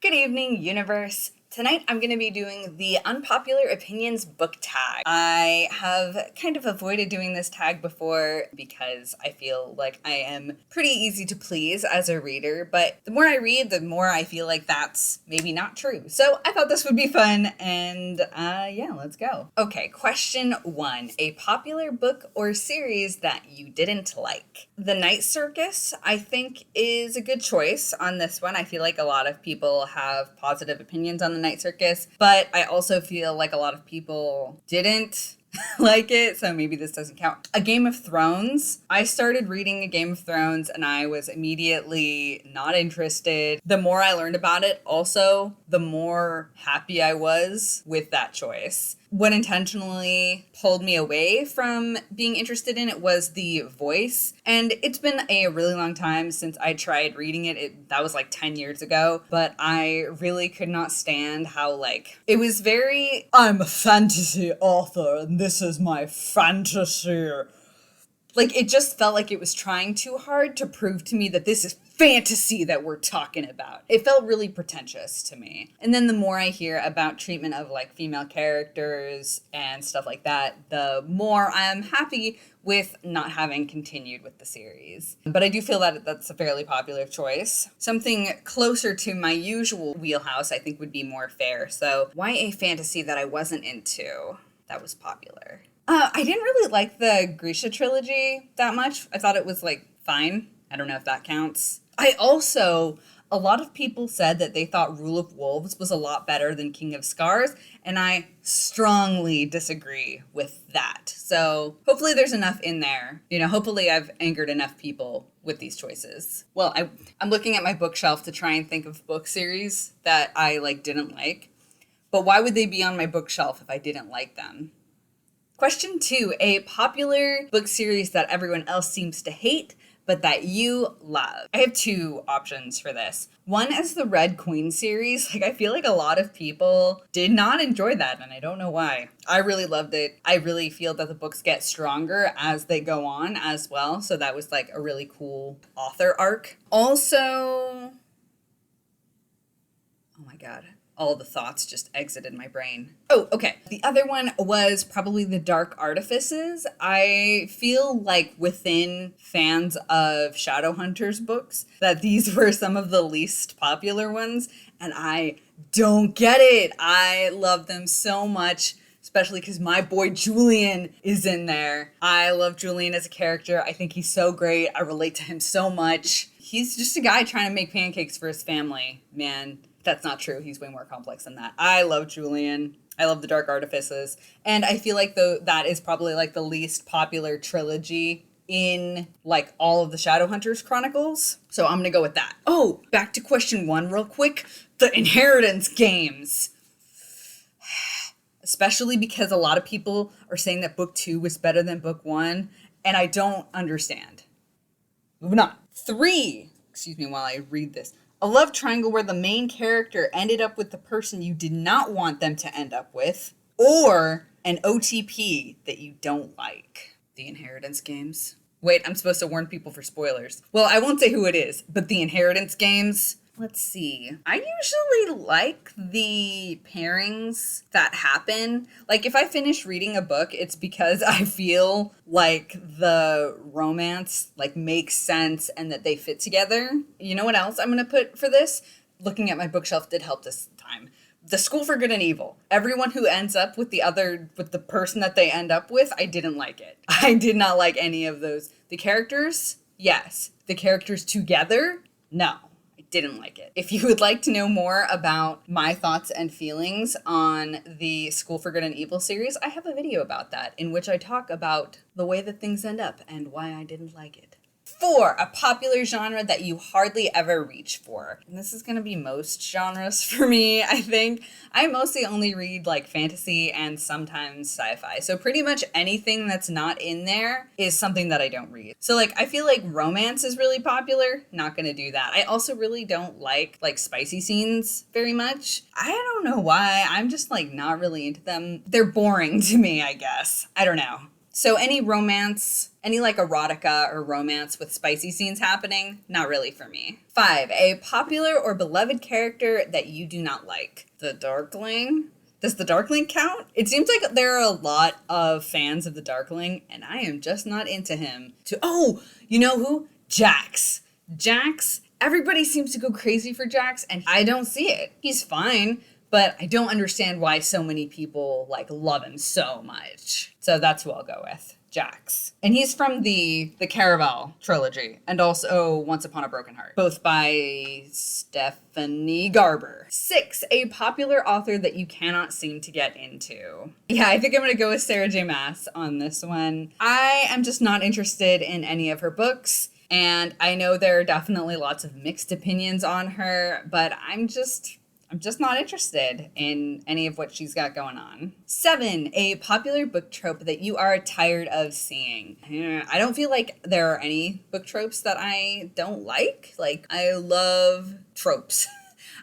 Good evening, universe. Tonight I'm going to be doing the Unpopular Opinions book tag. I have kind of avoided doing this tag before because I feel like I am pretty easy to please as a reader, but the more I read, the more I feel like that's maybe not true. So I thought this would be fun, and yeah, let's go. Okay, question 1. A popular book or series that you didn't like? The Night Circus, I think, is a good choice on this one. I feel like a lot of people have positive opinions on the Night Circus, but I also feel like a lot of people didn't like it, so maybe this doesn't count. A Game of Thrones. I started reading A Game of Thrones and I was immediately not interested. The more I learned about it, also, the more happy I was with that choice. What intentionally pulled me away from being interested in it was the voice. And it's been a really long time since I tried reading it. That was like 10 years ago. But I really could not stand how, it was very, I'm a fantasy author and this is my fantasy. It just felt like it was trying too hard to prove to me that this is fantasy that we're talking about. It felt really pretentious to me. And then the more I hear about treatment of female characters and stuff like that, the more I'm happy with not having continued with the series. But I do feel that that's a fairly popular choice. Something closer to my usual wheelhouse I think would be more fair. So why a fantasy that I wasn't into that was popular? I didn't really like the Grisha trilogy that much. I thought it was fine. I don't know if that counts. A lot of people said that they thought Rule of Wolves was a lot better than King of Scars, and I strongly disagree with that. So hopefully there's enough in there. Hopefully I've angered enough people with these choices. Well, I'm looking at my bookshelf to try and think of book series that I didn't like. But why would they be on my bookshelf if I didn't like them? Question 2, a popular book series that everyone else seems to hate, but that you love. I have 2 options for this. One is the Red Queen series. I feel like a lot of people did not enjoy that, and I don't know why. I really loved it. I really feel that the books get stronger as they go on as well, so that was a really cool author arc. Also, oh my god. All the thoughts just exited my brain. Oh, okay. The other one was probably The Dark Artifices. I feel like within fans of Shadowhunters books that these were some of the least popular ones, and I don't get it. I love them so much, especially because my boy Julian is in there. I love Julian as a character. I think he's so great. I relate to him so much. He's just a guy trying to make pancakes for his family, man. That's not true. He's way more complex than that. I love Julian. I love The Dark Artifices. And I feel like that is probably the least popular trilogy in all of the Shadowhunters chronicles. So I'm going to go with that. Oh, back to question 1 real quick. The Inheritance games. Especially because a lot of people are saying that book 2 was better than book 1. And I don't understand. Moving on. 3. Excuse me while I read this. A love triangle where the main character ended up with the person you did not want them to end up with, or an OTP that you don't like. The Inheritance games. Wait, I'm supposed to warn people for spoilers. Well, I won't say who it is, but the Inheritance games. Let's see. I usually like the pairings that happen. If I finish reading a book, it's because I feel like the romance makes sense and that they fit together. You know what else I'm going to put for this? Looking at my bookshelf did help this time. The School for Good and Evil. Everyone who ends up with the person that they end up with, I didn't like it. I did not like any of those. The characters, yes. The characters together, no. Didn't like it. If you would like to know more about my thoughts and feelings on the School for Good and Evil series, I have a video about that in which I talk about the way that things end up and why I didn't like it. 4, a popular genre that you hardly ever reach for. And this is going to be most genres for me, I think. I mostly only read fantasy and sometimes sci-fi. So pretty much anything that's not in there is something that I don't read. So I feel like romance is really popular. Not going to do that. I also really don't like spicy scenes very much. I don't know why. I'm just not really into them. They're boring to me, I guess. I don't know. So any romance, any like erotica or romance with spicy scenes happening, not really for me. 5, a popular or beloved character that you do not like. The Darkling. Does the Darkling count? It seems like there are a lot of fans of the Darkling, and I am just not into him. Oh, you know who? Jax. Jax, everybody seems to go crazy for Jax, and I don't see it. He's fine, but I don't understand why so many people like love him so much. So that's who I'll go with. Jax. And he's from the Caraval trilogy and also Once Upon a Broken Heart, both by Stephanie Garber. 6, a popular author that you cannot seem to get into. Yeah, I think I'm going to go with Sarah J. Maas on this one. I am just not interested in any of her books. And I know there are definitely lots of mixed opinions on her, but I'm just not interested in any of what she's got going on. 7, a popular book trope that you are tired of seeing. I don't feel like there are any book tropes that I don't like. Like, I love tropes.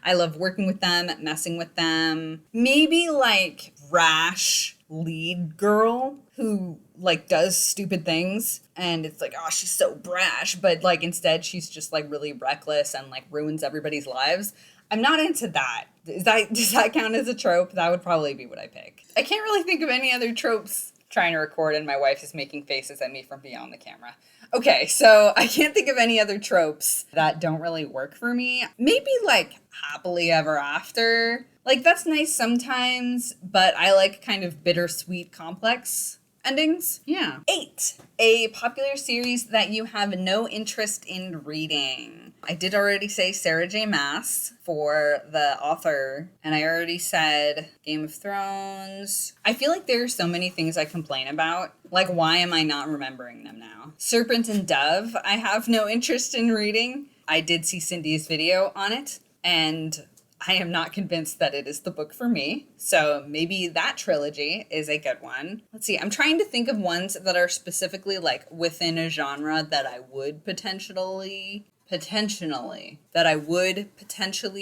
I love working with them, messing with them. Maybe like rash lead girl who like does stupid things and it's like, oh, she's so brash, but like instead she's just like really reckless and like ruins everybody's lives. I'm not into that. Does that count as a trope? That would probably be what I pick. I can't really think of any other tropes. Trying to record and my wife is making faces at me from beyond the camera. Okay, so I can't think of any other tropes that don't really work for me. Maybe like happily ever after. Like that's nice sometimes, but I like kind of bittersweet complex endings. Yeah. 8, a popular series that you have no interest in reading. I did already say Sarah J. Maas for the author, and I already said Game of Thrones. I feel like there are so many things I complain about. Like, why am I not remembering them now? Serpent and Dove, I have no interest in reading. I did see Cindy's video on it, and I am not convinced that it is the book for me. So maybe that trilogy is a good one. Let's see. I'm trying to think of ones that are specifically like within a genre that I would potentially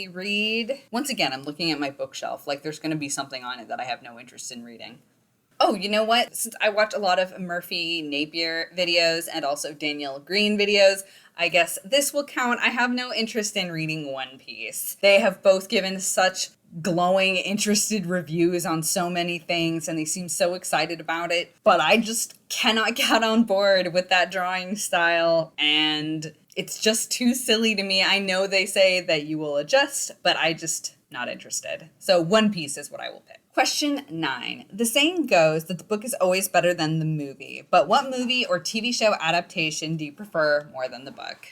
read. Once again, I'm looking at my bookshelf. Like there's going to be something on it that I have no interest in reading. Oh, you know what? Since I watch a lot of Murphy Napier videos and also Danielle Green videos, I guess this will count. I have no interest in reading One Piece. They have both given such glowing, interested reviews on so many things, and they seem so excited about it. But I just cannot get on board with that drawing style, and it's just too silly to me. I know they say that you will adjust, but I just not interested. So One Piece is what I will pick. Question 9. The saying goes that the book is always better than the movie, but what movie or TV show adaptation do you prefer more than the book?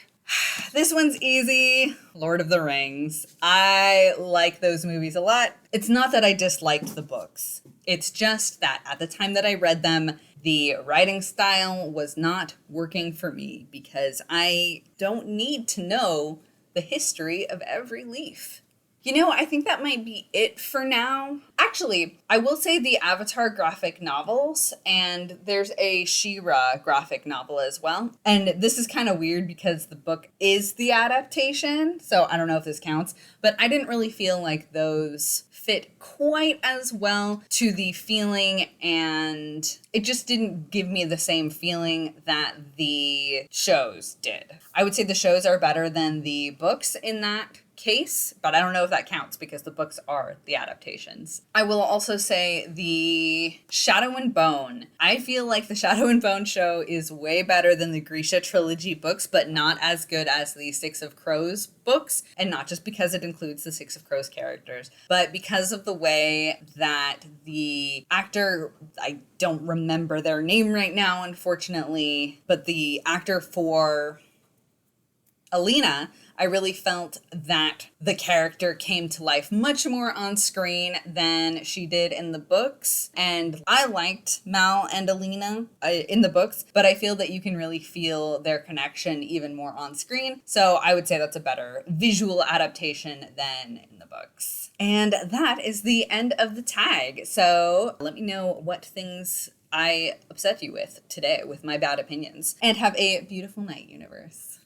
This one's easy. Lord of the Rings. I like those movies a lot. It's not that I disliked the books. It's just that at the time that I read them, the writing style was not working for me because I don't need to know the history of every leaf. You know, I think that might be it for now. Actually, I will say the Avatar graphic novels, and there's a She-Ra graphic novel as well. And this is kind of weird because the book is the adaptation, so I don't know if this counts, but I didn't really feel like those fit quite as well to the feeling, and it just didn't give me the same feeling that the shows did. I would say the shows are better than the books in that case, but I don't know if that counts because the books are the adaptations. I will also say the Shadow and Bone. I feel like the Shadow and Bone show is way better than the Grisha trilogy books, but not as good as the Six of Crows books, and not just because it includes the Six of Crows characters, but because of the way that the actor, I don't remember their name right now, unfortunately, but the actor for Alina, I really felt that the character came to life much more on screen than she did in the books. And I liked Mal and Alina in the books, but I feel that you can really feel their connection even more on screen. So I would say that's a better visual adaptation than in the books. And that is the end of the tag. So let me know what things I upset you with today with my bad opinions. And have a beautiful night, universe.